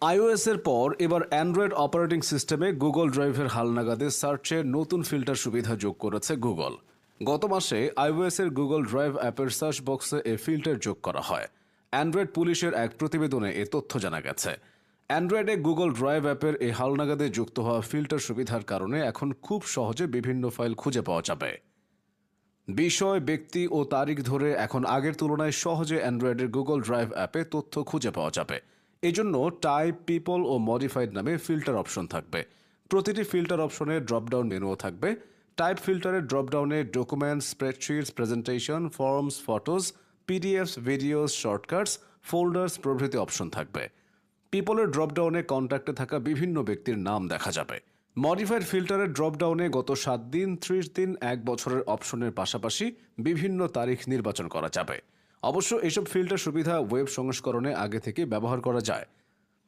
iOS এর পর এবার অ্যান্ড্রয়েড অপারেটিং সিস্টেমে গুগল ড্রাইভের হালনাগাদে সার্চে নতুন ফিল্টার সুবিধা যোগ করেছে গুগল। গত মাসে iOS এর গুগল ড্রাইভ অ্যাপের সার্চ বক্সে এ ফিল্টার যোগ করা হয়। অ্যান্ড্রয়েড পুলিশের এক প্রতিবেদনে এ তথ্য জানা গেছে। অ্যান্ড্রয়েডে গুগল ড্রাইভ অ্যাপের এই হালনাগাদে যুক্ত হওয়া ফিল্টার সুবিধার কারণে এখন খুব সহজে বিভিন্ন ফাইল খুঁজে পাওয়া যাবে। বিষয়, ব্যক্তি ও তারিখ ধরে এখন আগের তুলনায় সহজে অ্যান্ড্রয়েডের গুগল ড্রাইভ অ্যাপে তথ্য খুঁজে পাওয়া যাবে। এজন্য টাইপ, পিপল ও মডিফাইড নামে ফিল্টার অপশন থাকবে। প্রতিটি ফিল্টার অপশনে ড্রপডাউন মেনুও থাকবে। টাইপ ফিল্টারের ড্রপডাউনে documents, spreadsheets, presentation, forms, photos, PDFs, videos, shortcuts, folders প্রভৃতি অপশন থাকবে। পিপলের ড্রপডাউনে কন্ট্যাক্টে থাকা বিভিন্ন ব্যক্তির নাম দেখা যাবে। মডিফাইড ফিল্টারের ড্রপডাউনে গত 7 দিন, 30 দিন, 1 বছরের অপশনের পাশাপাশি বিভিন্ন তারিখ নির্বাচন করা যাবে। অবশ্য এসব ফিল্টার সুবিধা ওয়েব সংস্করণে আগে থেকে ব্যবহার করা যায়।